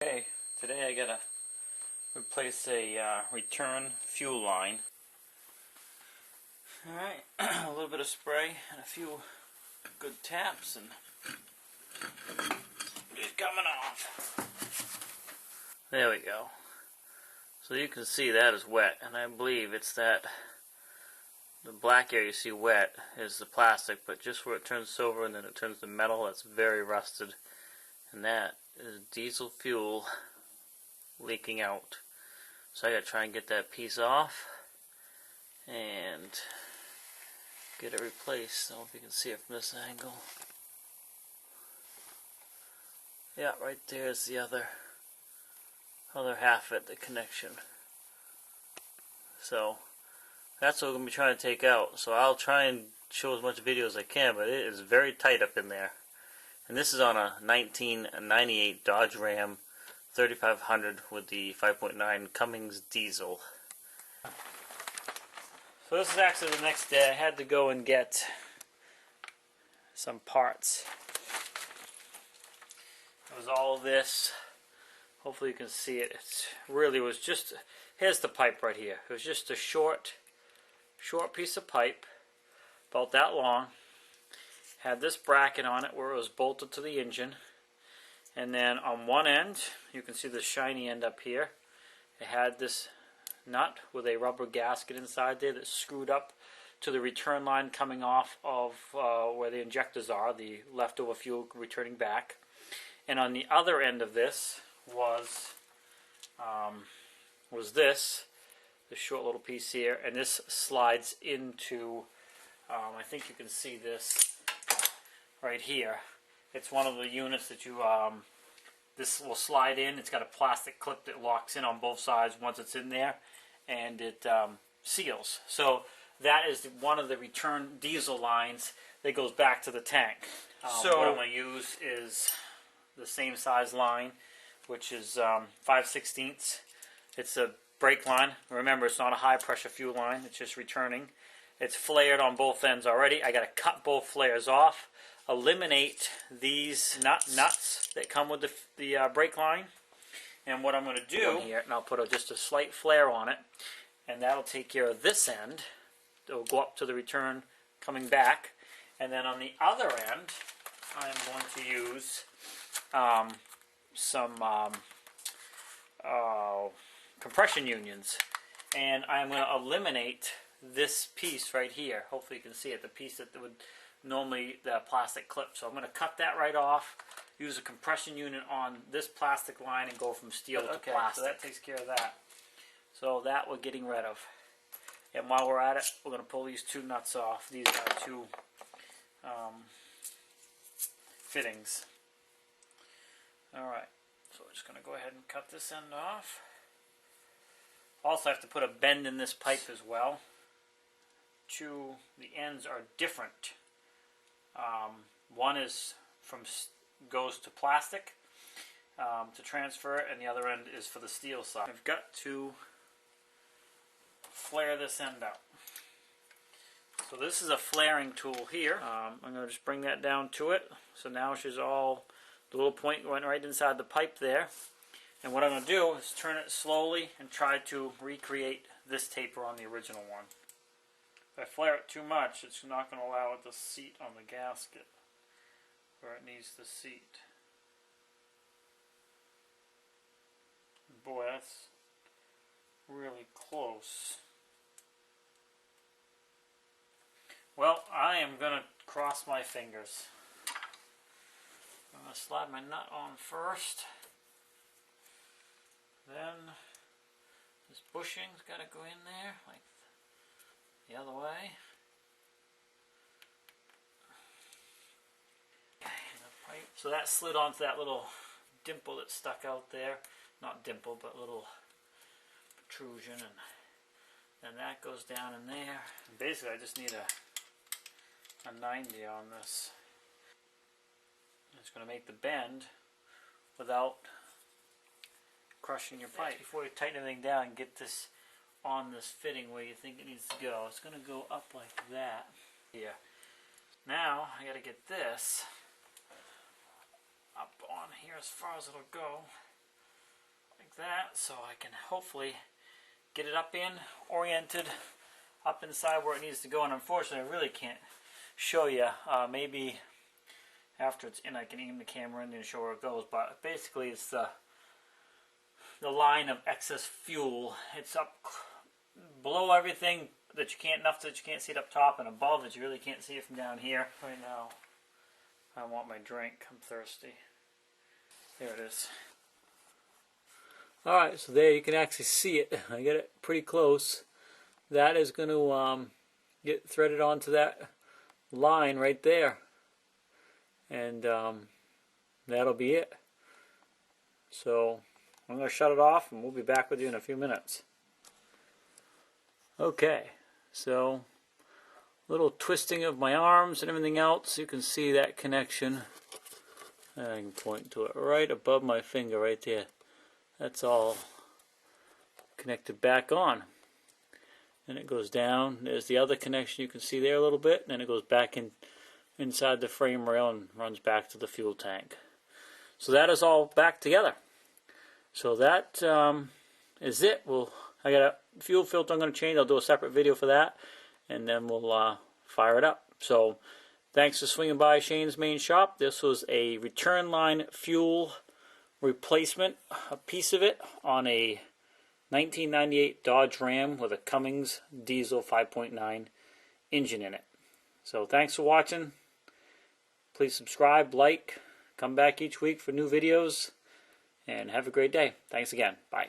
Okay, today I gotta replace a return fuel line. Alright, a little bit of spray and a few good taps and it's coming off. There we go. So you can see that is wet, and I believe it's that the black area you see wet is the plastic, but just where it turns silver and then it turns to metal, that's very rusted. And that is diesel fuel leaking out. So I gotta try and get that piece off and get it replaced. I don't know if you can see it from this angle. Yeah, right there is the other half of it, the connection. So that's what we're going to be trying to take out. So I'll try and show as much video as I can, but it is very tight up in there. And this is on a 1998 Dodge Ram 3500 with the 5.9 Cummins diesel. So this is actually the next day. I had to go and get some parts. It was all this. Hopefully you can see it. It really was just, here's the pipe right here. It was just a short piece of pipe, about that long. Had this bracket on it where it was bolted to the engine. And then on one end, you can see the shiny end up here. It had this nut with a rubber gasket inside there that screwed up to the return line coming off of where the injectors are, the leftover fuel returning back. And on the other end of this was this short little piece here, and this slides into, I think you can see this right here. It's one of the units that you, this will slide in. It's got a plastic clip that locks in on both sides once it's in there, and it seals. So that is one of the return diesel lines that goes back to the tank. So what I'm going to use is the same size line, which is 5/16. It's a brake line. Remember, it's not a high pressure fuel line. It's just returning. It's flared on both ends already. I got to cut both flares off, eliminate these nuts that come with the brake line. And what I'm going to do here, and I'll put just a slight flare on it, and that'll take care of this end. It'll go up to the return coming back. And then on the other end, I'm going to use some compression unions, and I'm going to eliminate this piece right here. Hopefully you can see it, the piece that would normally the plastic clip. So I'm going to cut that right off, use a compression unit on this plastic line, and go from steel to plastic. So that takes care of that. So that we're getting rid of. And while we're at it, we're going to pull these two nuts off. These are two fittings. Alright, so we're just going to go ahead and cut this end off. Also I have to put a bend in this pipe as well. The ends are different. One is goes to plastic to transfer it, and the other end is for the steel side. I've got to flare this end out. So this is a flaring tool here. I'm going to just bring that down to it. So now she's all, the little point went right inside the pipe there. And what I'm going to do is turn it slowly and try to recreate this taper on the original one. If I flare it too much, it's not going to allow it to seat on the gasket where it needs to seat. Boy, that's really close. Well, I am going to cross my fingers. I'm going to slide my nut on first. Then this bushing's got to go in there, like the other way. So that slid onto that little dimple that stuck out there. Not dimple, but little protrusion, and then that goes down in there. And basically I just need a 90 on this. It's going to make the bend without crushing your pipe. Before you tighten everything down and get this on this fitting where you think it needs to go, it's going to go up like that. Yeah. Now I got to get this up on here as far as it'll go. like that, so I can hopefully get it up in, oriented, up inside where it needs to go. And unfortunately, I really can't show you. Maybe after it's in, I can aim the camera in and show where it goes. But basically, it's the line of excess fuel. It's up below everything that you can't, enough that you can't see it up top, and above that you really can't see it from down here. Right now, I want my drink. I'm thirsty. There it is. Alright, so there you can actually see it. I get it pretty close. That is going to get threaded onto that line right there. And that'll be it. So I'm going to shut it off and we'll be back with you in a few minutes. Okay, so little twisting of my arms and everything else. You can see that connection. I can point to it right above my finger right there. That's all connected back on. And it goes down. There's the other connection you can see there a little bit. And then it goes back inside the frame rail and runs back to the fuel tank. So that is all back together. So that is it. I got a fuel filter I'm going to change. I'll do a separate video for that. And then we'll fire it up. So thanks for swinging by Shane's Main Shop. This was a return line fuel replacement, a piece of it on a 1998 Dodge Ram with a Cummins diesel 5.9 engine in it. So thanks for watching. Please subscribe, like, come back each week for new videos, and have a great day. Thanks again. Bye.